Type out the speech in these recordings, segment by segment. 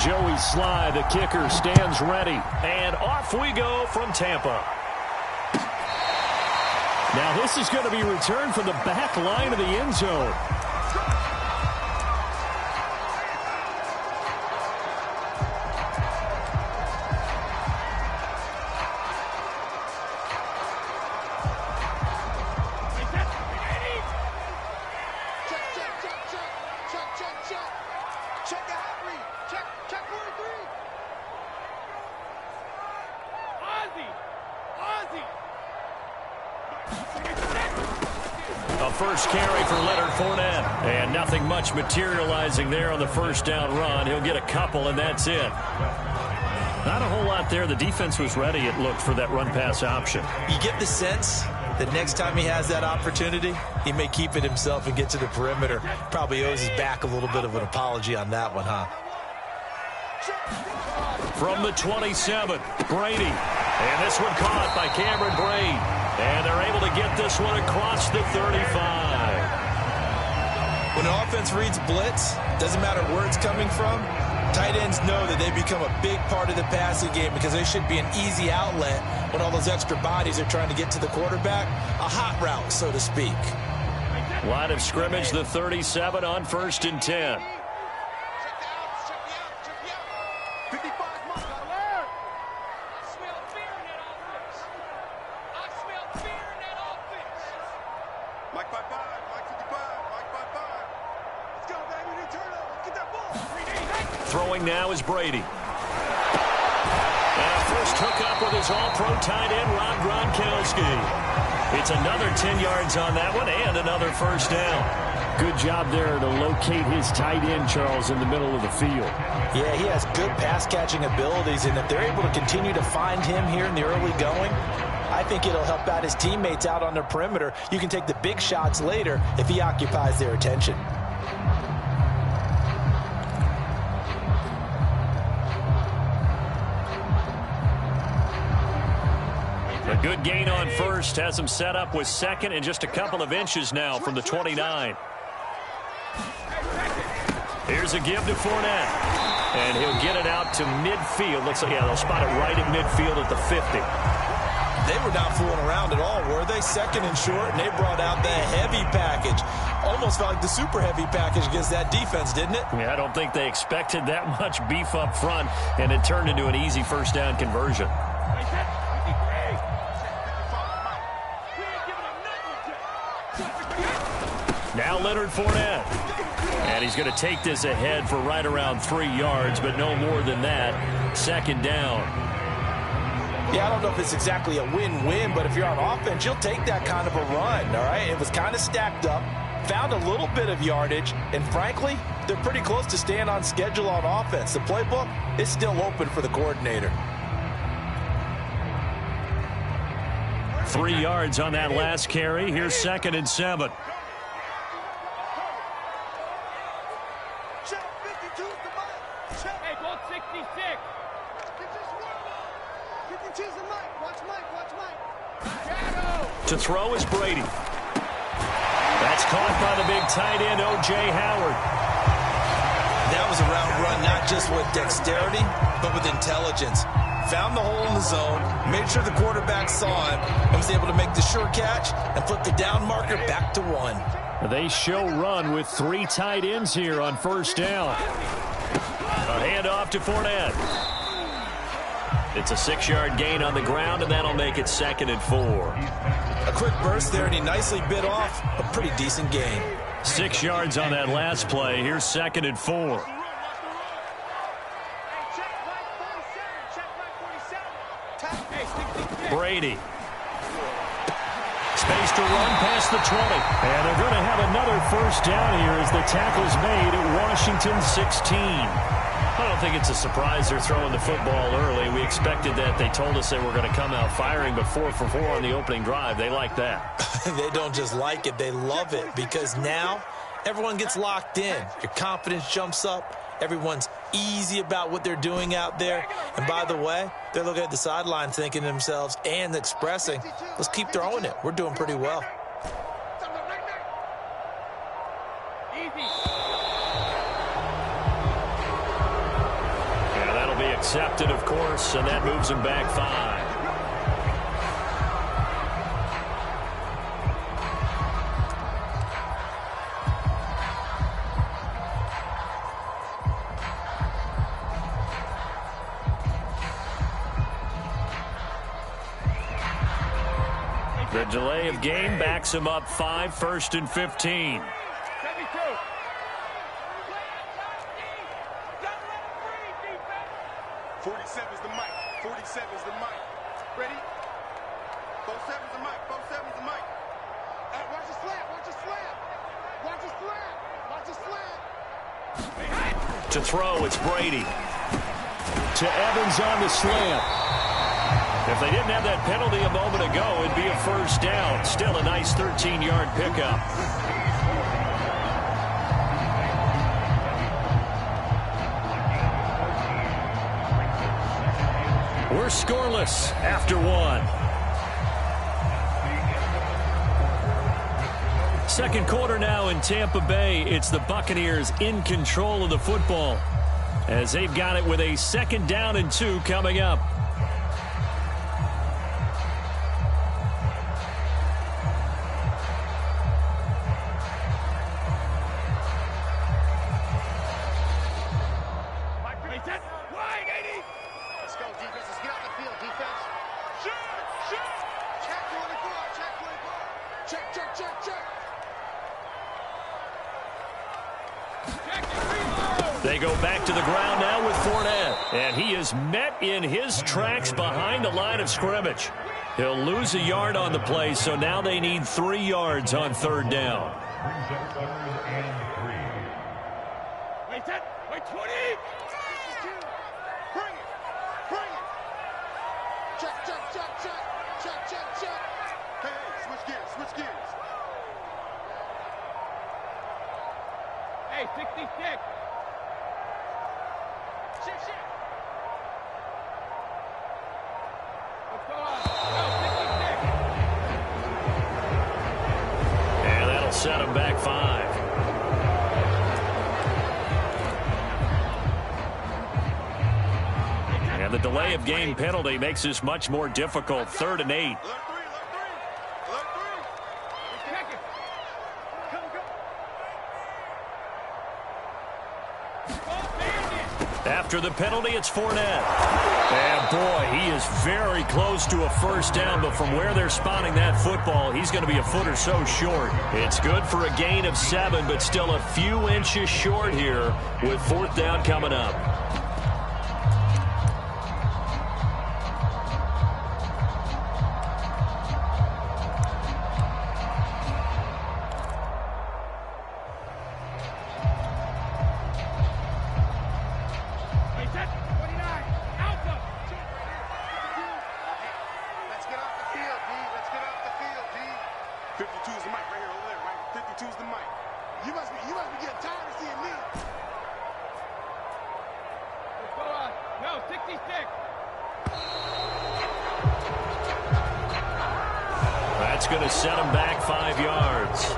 Joey Sly, the kicker, stands ready. And off we go from Tampa. Now this is going to be returned from the back line of the end zone. First carry for Leonard Fournette. And nothing much materializing there on the first down run. He'll get a couple, and that's it. Not a whole lot there. The defense was ready, it looked, for that run-pass option. You get the sense that next time he has that opportunity, he may keep it himself and get to the perimeter. Probably owes his back a little bit of an apology on that one, huh? From the 27, Brady. And this one caught by Cameron Brate. And they're able to get this one across the 35. When an offense reads blitz, doesn't matter where it's coming from, tight ends know that they become a big part of the passing game because they should be an easy outlet when all those extra bodies are trying to get to the quarterback. A hot route, so to speak. Line of scrimmage, the 37 on 1st and 10. Throwing now is Brady. And a first hookup with his all-pro tight end, Rob Gronkowski. It's another 10 yards on that one and another first down. Good job there to locate his tight end, Charles, in the middle of the field. Yeah, he has good pass-catching abilities, and if they're able to continue to find him here in the early going, I think it'll help out his teammates out on the perimeter. You can take the big shots later if he occupies their attention. A good gain on first has him set up with second and just a couple of inches now from the 29. Here's a give to Fournette. And he'll get it out to midfield. Looks like, yeah, they'll spot it right at midfield at the 50. They were not fooling around at all, were they? Second and short, and they brought out the heavy package. Almost felt like the super heavy package against that defense, didn't it? Yeah, I don't think they expected that much beef up front, and it turned into an easy first down conversion. Now Leonard Fournette. And he's going to take this ahead for right around 3 yards, but no more than that. Second down. Yeah, I don't know if it's exactly a win-win, but if you're on offense, you'll take that kind of a run, all right? It was kind of stacked up, found a little bit of yardage, and frankly, they're pretty close to staying on schedule on offense. The playbook is still open for the coordinator. 3 yards on that last carry. Here's 2nd and 7. To throw is Brady. That's caught by the big tight end, O.J. Howard. That was a route run not just with dexterity, but with intelligence. Found the hole in the zone, made sure the quarterback saw him, and was able to make the sure catch and flip the down marker back to 1. They show run with 3 tight ends here on first down. A handoff to Fournette. It's a 6-yard gain on the ground, and that'll make it 2nd and 4. A quick burst there, and he nicely bit off a pretty decent gain. 6 yards on that last play. Here's 2nd and 4. Brady. Space to run past the 20. And they're going to have another first down here as the tackle's made at Washington 16. I don't think it's a surprise they're throwing the football early. We expected that. They told us they were going to come out firing, but 4 for 4 on the opening drive. They like that. They don't just like it. They love it because now everyone gets locked in. Your confidence jumps up. Everyone's easy about what they're doing out there. And by the way, they're looking at the sideline thinking to themselves and expressing, let's keep throwing it. We're doing pretty well. accepted, of course, and that moves him back 5. The delay of game backs him up 5, 1st and 15. 47's the mic. 47's the mic. Ready? 47's the mic. 47's the mic. Hey, watch the slam. Watch the slam. Watch the slam. Watch the slam. To throw, it's Brady. To Evans on the slam. If they didn't have that penalty a moment ago, it'd be a first down. Still a nice 13-yard pickup. We're scoreless after 1. Second quarter now in Tampa Bay. It's the Buccaneers in control of the football as they've got it with a 2nd down and 2 coming up. They go back to the ground now with Fournette. And he is met in his tracks behind the line of scrimmage. He'll lose a yard on the play, so now they need 3 yards on 3rd down. Wait 10. Wait 20. Bring it. Bring it. Check, check, check, check. Check, check, check. Hey, switch gears. Switch gears. Hey, 66. Shift. What's going on? No, 66. And that'll set him back 5. And the delay of game penalty makes this much more difficult. 3rd and 8. After the penalty, it's Fournette. And, boy, he is very close to a first down, but from where they're spotting that football, he's going to be a foot or so short. It's good for a gain of 7, but still a few inches short here with 4th down coming up. That's going to set him back 5 yards.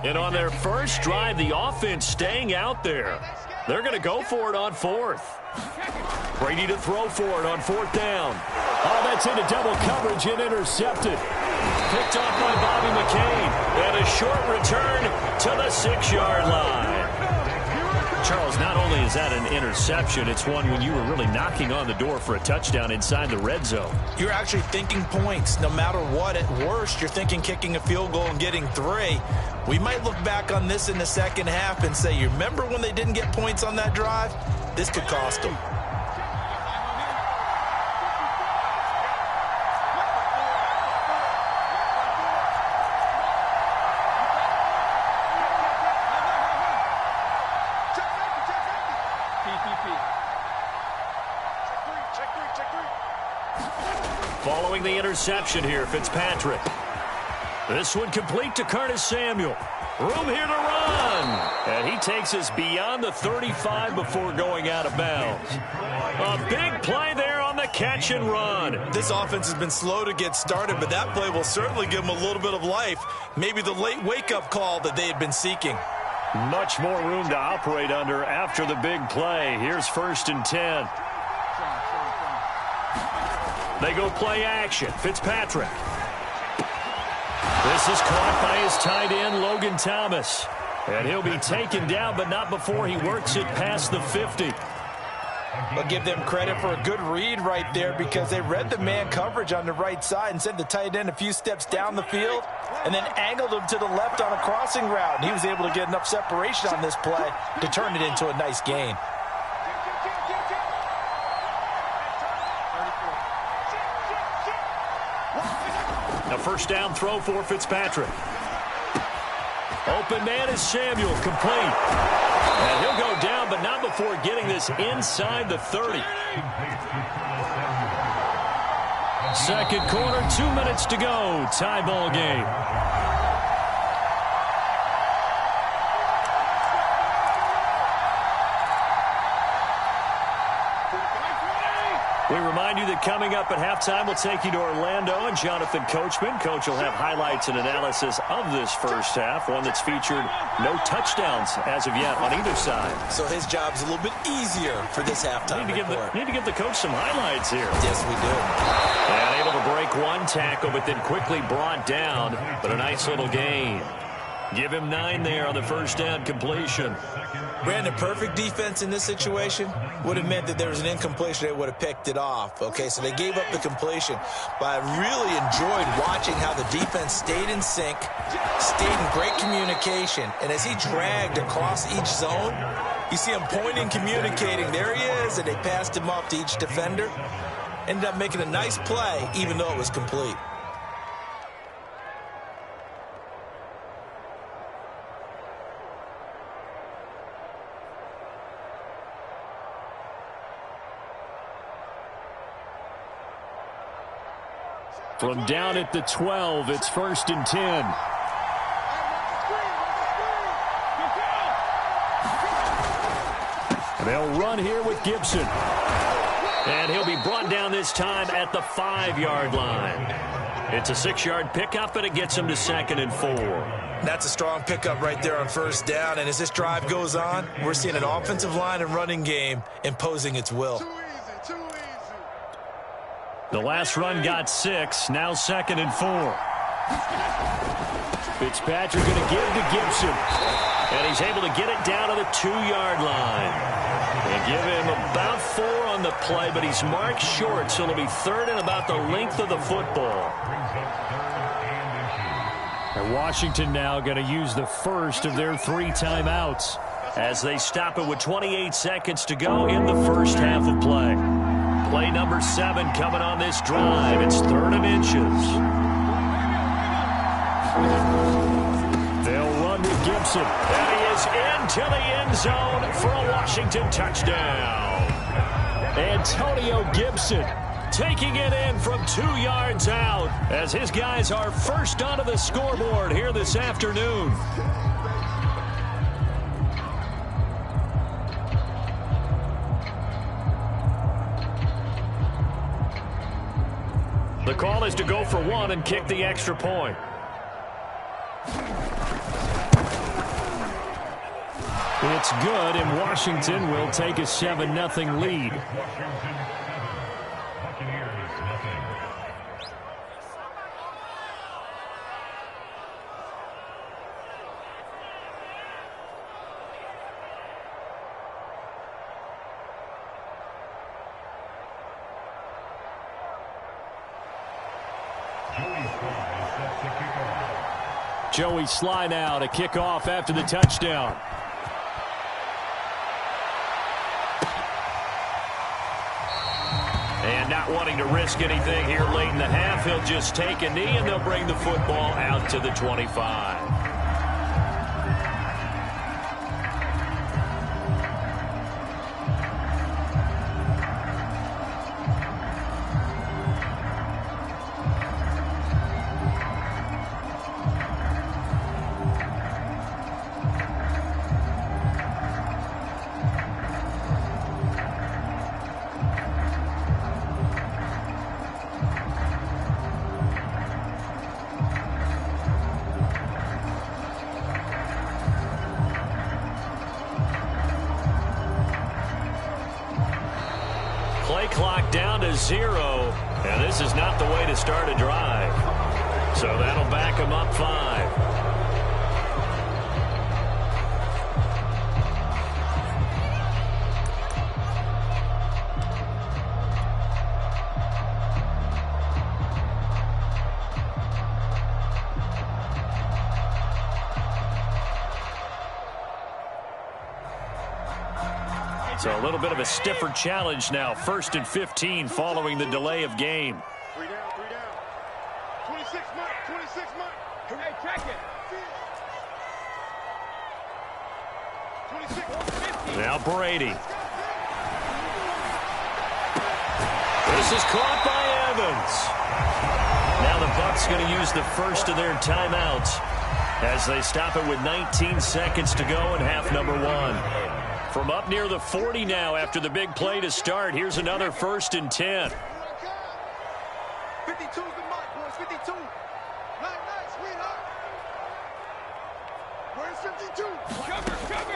And on their first drive, the offense staying out there. They're going to go for it on 4th. Brady to throw for it on 4th down. Oh, that's into double coverage and intercepted. Picked off by Bobby McCain. And a short return to the 6-yard line. Charles, not only is that an interception, it's one when you were really knocking on the door for a touchdown inside the red zone. You're actually thinking points. No matter what, at worst, you're thinking kicking a field goal and getting 3. We might look back on this in the second half and say, you remember when they didn't get points on that drive? This could cost them. Following the interception here, Fitzpatrick. This one complete to Curtis Samuel. Room here to run. And he takes us beyond the 35 before going out of bounds. A big play there on the catch and run. This offense has been slow to get started, but that play will certainly give them a little bit of life. Maybe the late wake-up call that they had been seeking. Much more room to operate under after the big play. Here's 1st and 10. They go play action. Fitzpatrick. This is caught by his tight end, Logan Thomas. And he'll be taken down, but not before he works it past the 50. I'll give them credit for a good read right there because they read the man coverage on the right side and sent the tight end a few steps down the field and then angled him to the left on a crossing route. And he was able to get enough separation on this play to turn it into a nice gain. A first down throw for Fitzpatrick. Open man is Samuel, complete. And he'll go down, but not before getting this inside the 30. Second quarter, 2 minutes to go. Tie ball game. We remind you that coming up at halftime, we'll take you to Orlando and Jonathan Coachman. Coach will have highlights and analysis of this first half, one that's featured no touchdowns as of yet on either side. So his job's a little bit easier for this halftime report. Need to give the coach some highlights here. Yes, we do. And able to break one tackle, but then quickly brought down. But a nice little gain. Give him 9 there on the first down completion. Brandon, perfect defense in this situation would have meant that there was an incompletion. They would have picked it off. Okay, so they gave up the completion. But I really enjoyed watching how the defense stayed in sync, stayed in great communication. And as he dragged across each zone, you see him pointing, communicating. There he is, and they passed him off to each defender. Ended up making a nice play, even though it was complete. From down at the 12, it's 1st and 10. They'll run here with Gibson. And he'll be brought down this time at the 5-yard line. It's a 6-yard pickup, and it gets him to 2nd and 4. That's a strong pickup right there on first down. And as this drive goes on, we're seeing an offensive line and running game imposing its will. The last run got 6, now 2nd and 4. Fitzpatrick going to give to Gibson. And he's able to get it down to the 2-yard line. They give him about 4 on the play, but he's marked short, so it'll be 3rd and about the length of the football. And Washington now going to use the first of their 3 timeouts as they stop it with 28 seconds to go in the first half of play. Play number 7 coming on this drive. It's 3rd and inches. They'll run with Gibson. And he is into the end zone for a Washington touchdown. Antonio Gibson taking it in from 2 yards out as his guys are first onto the scoreboard here this afternoon. The call is to go for 1 and kick the extra point. It's good, and Washington will take a 7-0 lead. Joey Sly now to kick off after the touchdown. And not wanting to risk anything here late in the half, he'll just take a knee and they'll bring the football out to the 25. Play clock down to 0, and this is not the way to start a drive. So that'll back him up 5. So a little bit of a stiffer challenge now. 1st and 15 following the delay of game. 3 down, 3 down. 26 Mike, 26 Mike. Hey, check it. 26. Now Brady. This is caught by Evans. Now the Bucs going to use the first of their timeouts as they stop it with 19 seconds to go in half number 1. From up near the 40 now after the big play to start. Here's another 1st and 10. 52's the mic, boys. 52. Night, sweetheart. Where's 52? Cover.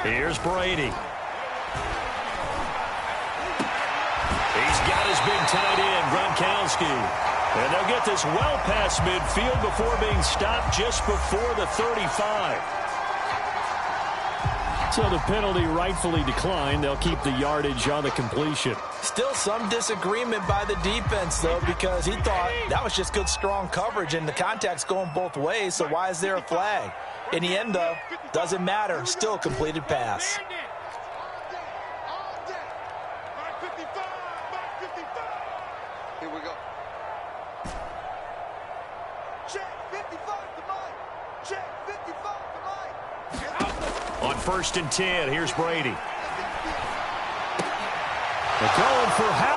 Here's Brady. He's got his big tight end, Gronkowski. And they'll get this well past midfield before being stopped just before the 35. So the penalty rightfully declined. They'll keep the yardage on the completion. Still some disagreement by the defense, though, because he thought that was just good, strong coverage, and the contact's going both ways, so why is there a flag? In the end, though, doesn't matter. Still a completed pass. Here we go. Check 55 to Mike. Check 55 to Mike. On 1st and 10, here's Brady. They're going for Howard.